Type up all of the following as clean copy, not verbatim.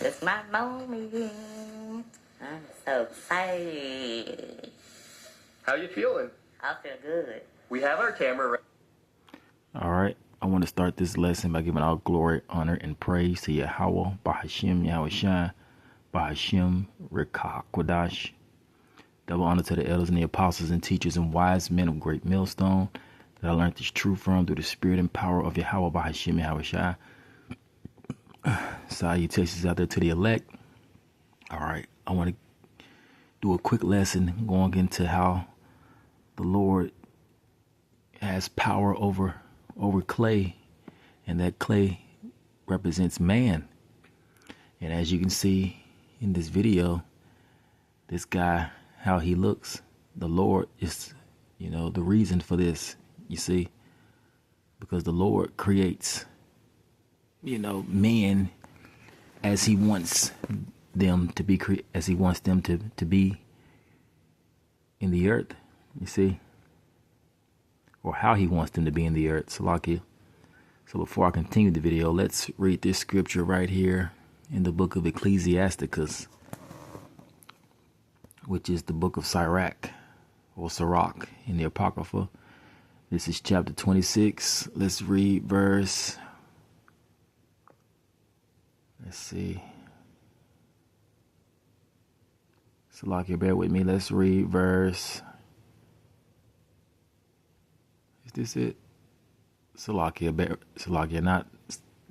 It's my moment. I'm so excited. How you feeling? I feel good. We have our camera ready. All right. I want to start this lesson by giving all glory, honor, and praise to Yahweh, Bahashim, Yahushua, Bahashim, Rekakwadash. Double honor to the elders and the apostles and teachers and wise men of great millstone that I learned this truth from through the spirit and power of Yahweh, Bahashim, Yahushua. Salutations out there to the elect. All right. I want to do a quick lesson going into how the Lord has power over clay, and that clay represents man. And as you can see in this video, this guy, how he looks, the Lord is, the reason for this, you see, because the Lord creates, men as he wants them to be, as he wants them to be in the earth, you see, or how he wants them to be in the earth. Salakia. So before I continue the video, let's read this scripture right here in the book of Ecclesiasticus, which is the book of Sirach or Sirach in the Apocrypha. This is chapter 26. Let's read verse. Let's see. Salakia, bear with me. Let's read verse. Is this it? Salakia, not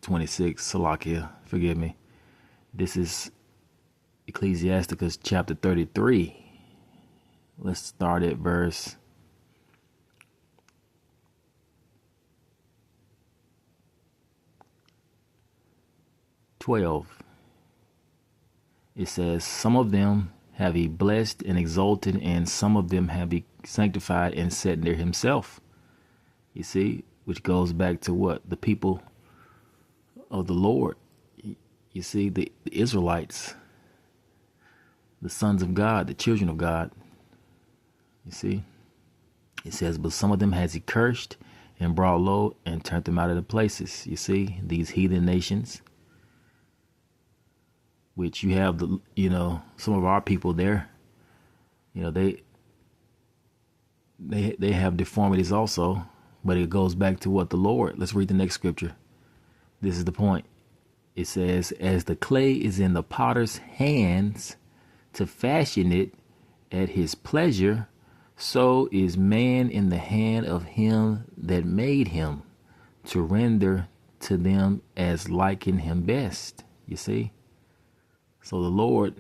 26. Salakia, forgive me. This is Ecclesiasticus chapter 33. Let's start at verse 12. It says, some of them have he blessed and exalted, and some of them have he sanctified and set near himself. You see, which goes back to what? The people of the Lord. You see, the Israelites, the sons of God, the children of God. You see, it says, but some of them has he cursed and brought low and turned them out of the places. You see, these heathen nations, which you have some of our people there, they have deformities also, but it goes back to what the Lord. Let's read the next scripture. This is the point. It says, as the clay is in the potter's hands to fashion it at his pleasure, so is man in the hand of him that made him, to render to them as liking him best. You see? So the Lord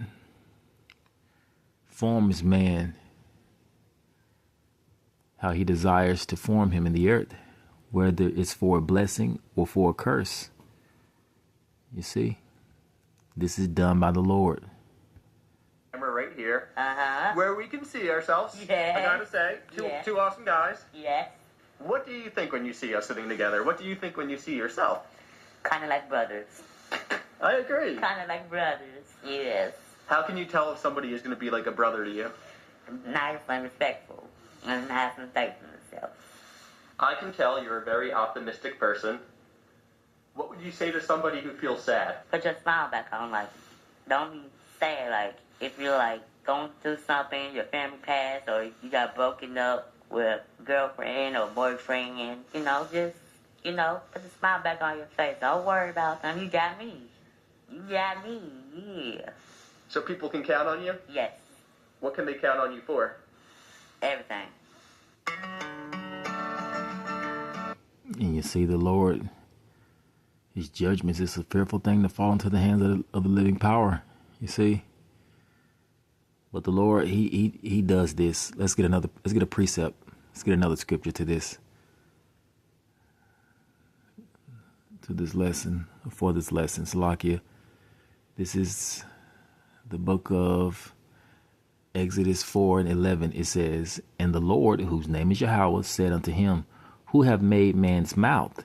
forms man how he desires to form him in the earth, whether it's for a blessing or for a curse. You see? This is done by the Lord. Camera right here, Uh-huh. where we can see ourselves. Yeah. I gotta say, Yeah. two awesome guys. Yes. What do you think when you see us sitting together? What do you think when you see yourself? Kind of like brothers. I agree. Kind of like brothers. Yes. How can you tell if somebody is going to be like a brother to you? Nice and respectful. And have some faith in themselves. I can tell you're a very optimistic person. What would you say to somebody who feels sad? Put your smile back on. Like, don't be sad. Like, if you're like going through something, your family passed, or you got broken up with a girlfriend or boyfriend, and just put the smile back on your face. Don't worry about them. You got me. You got me. Yeah. So people can count on you? Yes. What can they count on you for? Everything. And you see the Lord, his judgments, it's a fearful thing to fall into the hands of the living power. You see? But the Lord, he does this. Let's get a precept. Let's get another scripture to this lesson, for this lesson. Salakia. This is the book of Exodus 4:11. It says, and the Lord, whose name is Yahweh, said unto him, who have made man's mouth,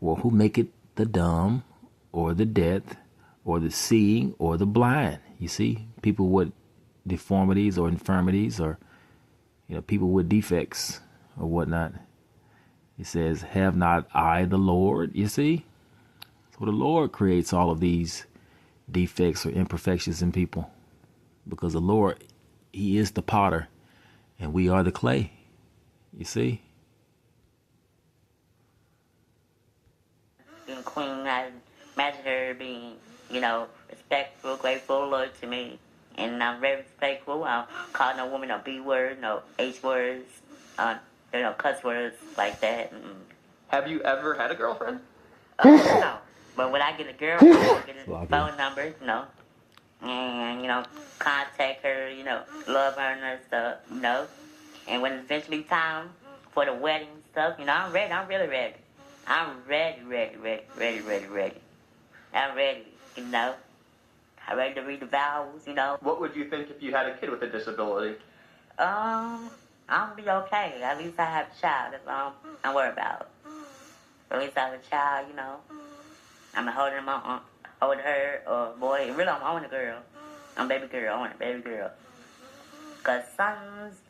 or who maketh the dumb, or the deaf, or the seeing, or the blind? You see, people with deformities or infirmities, or people with defects or whatnot. It says, have not I the Lord? You see? So the Lord creates all of these defects or imperfections in people, because the Lord, he is the potter and we are the clay. You see? And Queen, I imagine her being, respectful, grateful, loyal to me. And I'm very respectful. I don't call no woman no B word, no H words, cuss words like that. Have you ever had a girlfriend? No. But when I get a girl, I get a Sloppy. phone number, and, contact her, love her and stuff, And when it's eventually time for the wedding stuff, I'm ready. I'm really ready. I'm ready. I'm ready, I'm ready to read the vows, What would you think if you had a kid with a disability? I'll be okay. At least I have a child. That's all I'm worried about. At least I have a child, I'm holding hold her or boy. Really, I want a girl. I'm a baby girl. I want a baby girl. Cause sons,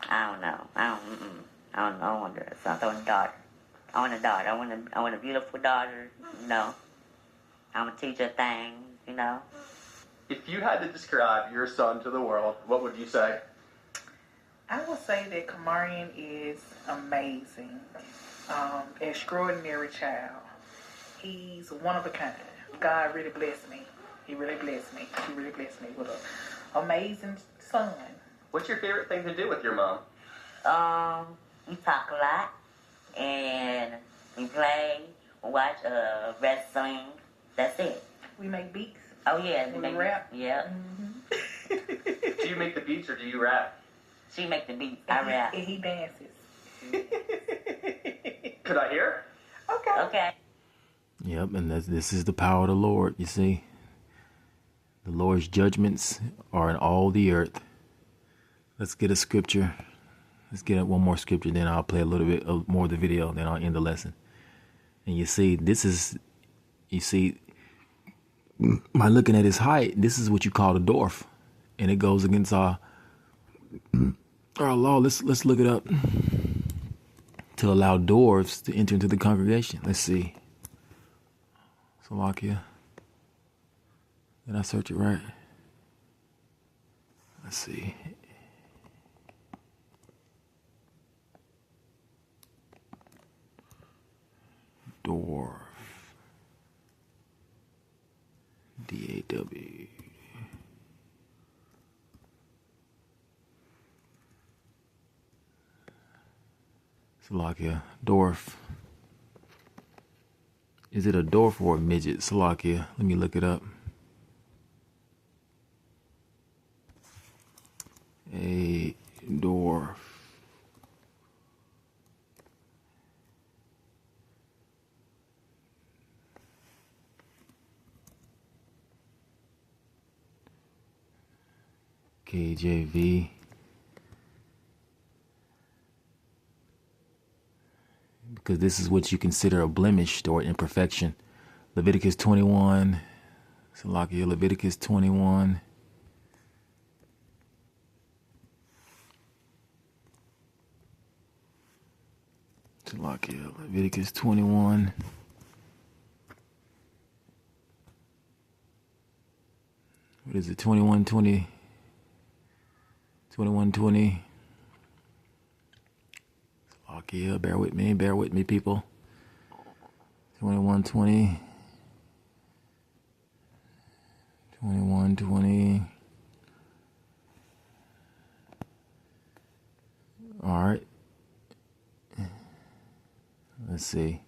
I don't know. I don't want a son. I want a daughter. I want a daughter. I want a beautiful daughter. I'm gonna teach her things. If you had to describe your son to the world, what would you say? I would say that Kamarian is amazing. Extraordinary child. He's one of a kind. God really blessed me. He really blessed me. He really blessed me with an amazing son. What's your favorite thing to do with your mom? We talk a lot, and we play, watch wrestling. That's it. We make beats. Oh yeah, We rap. Yeah. Mm-hmm. Do you make the beats or do you rap? She make the beats. I rap. And he dances. Could I hear? Okay. Okay. Yep, and this is the power of the Lord, you see. The Lord's judgments are in all the earth. Let's get a scripture. Let's get one more scripture, then I'll play a little bit more of the video, then I'll end the lesson. And you see, by looking at his height, this is what you call a dwarf. And it goes against our law. Let's look it up. To allow dwarves to enter into the congregation. Let's see. Slovakia. Did I search it right? Let's see. Dwarf. D-A-W. Slovakia. Dwarf. Is it a dwarf or a midget? Slovakia. Let me look it up. A dwarf. KJV. Because this is what you consider a blemish or imperfection. Leviticus 21. Salakia, Leviticus 21. Salakia, Leviticus 21. What is it? 21:20. 21:20. Slovakia, bear with me, people. 21:20. 21:20. All right. Let's see.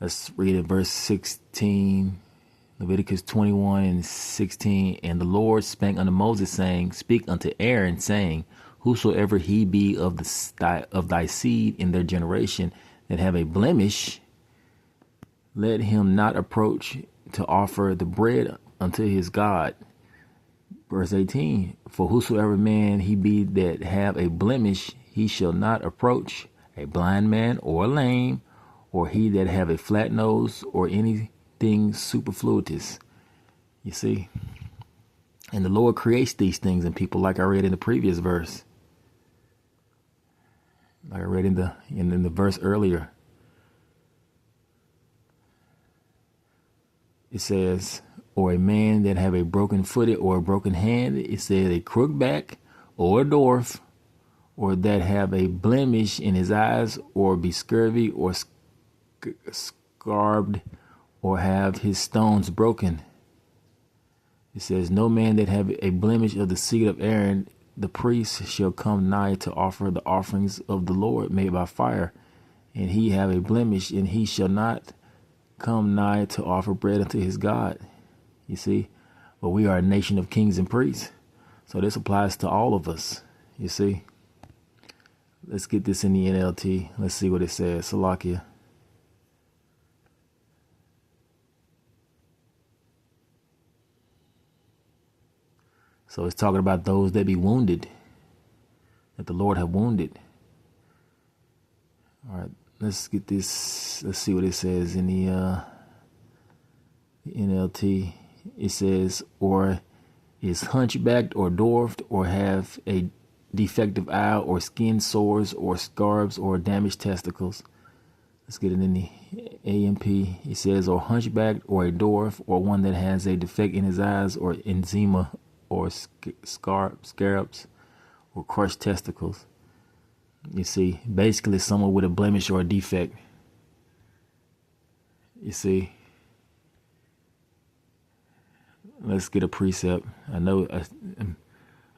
Let's read it, verse 16. Leviticus 21:16. And the Lord spake unto Moses, saying, Speak unto Aaron, saying, Whosoever he be of thy seed in their generation that have a blemish, let him not approach to offer the bread unto his God. Verse 18. For whosoever man he be that have a blemish, he shall not approach a blind man or lame, or he that have a flat nose, or anything superfluous. You see? And the Lord creates these things in people, like I read in the previous verse. Like I read in the verse earlier. It says, or a man that have a broken footed or a broken hand. It says a crook back or a dwarf, or that have a blemish in his eyes, or be scurvy or scarbed, or have his stones broken. It says, no man that have a blemish of the seed of Aaron, the priest, shall come nigh to offer the offerings of the Lord made by fire. And he have a blemish, and he shall not come nigh to offer bread unto his God. You see, but we are a nation of kings and priests. So this applies to all of us. You see, let's get this in the NLT. Let's see what it says. Salakia. So it's talking about those that be wounded, that the Lord have wounded. All right, let's get this. Let's see what it says in the NLT. It says, or is hunchbacked or dwarfed, or have a defective eye, or skin sores, or scabs, or damaged testicles. Let's get it in the AMP. It says, or hunchbacked, or a dwarf, or one that has a defect in his eyes, or eczema, or scarabs, or crushed testicles. You see, basically someone with a blemish or a defect. You see, let's get a precept. I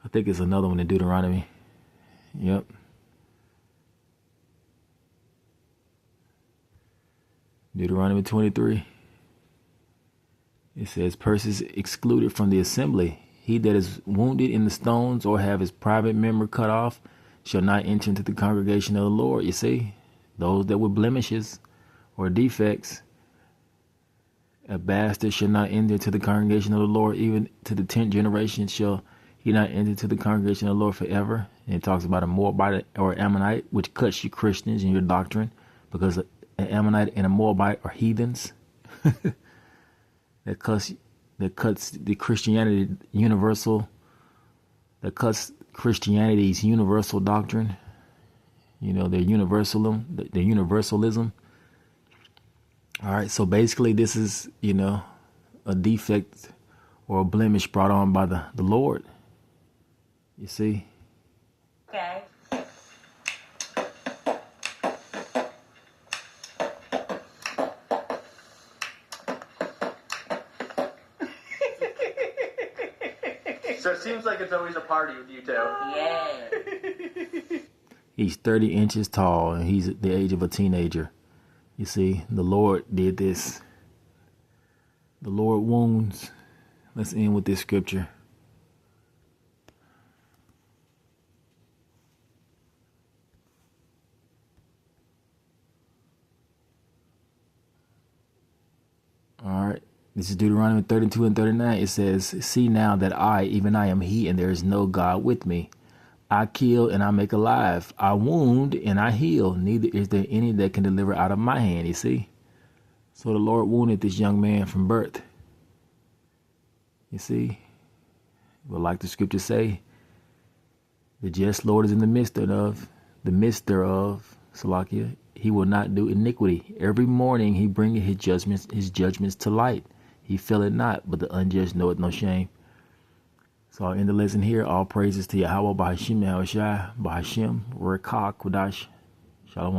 think it's another one in Deuteronomy. Yep. Deuteronomy 23. It says, persons excluded from the assembly. He that is wounded in the stones, or have his private member cut off, shall not enter into the congregation of the Lord. You see, those that with blemishes or defects, a bastard shall not enter into the congregation of the Lord, even to the 10th generation shall he not enter into the congregation of the Lord forever. And it talks about a Moabite or Ammonite, which cuts you Christians in your doctrine, because an Ammonite and a Moabite are heathens. that cuts the Christianity universal, that cuts Christianity's universal doctrine. You know, their universalism. All right, so basically this is, you know, a defect or a blemish brought on by the Lord. You see? Okay. So it seems like it's always a party with you two. Yeah. He's 30 inches tall, and he's the age of a teenager. You see, the Lord did this. The Lord wounds. Let's end with this scripture. All right. This is Deuteronomy 32 and 39. It says, see now that I, even I am he, and there is no God with me. I kill and I make alive. I wound and I heal. Neither is there any that can deliver out of my hand. You see? So the Lord wounded this young man from birth. You see? But like the scriptures say, the just Lord is in the midst thereof, Salakia. He will not do iniquity. Every morning he bringeth his judgments to light. He faileth not, but the unjust knoweth no shame. So I'll end the lesson here. All praises to Yahweh, Bahashim, Yahushua, Bahashim, Rekah, Kodash. Shalom.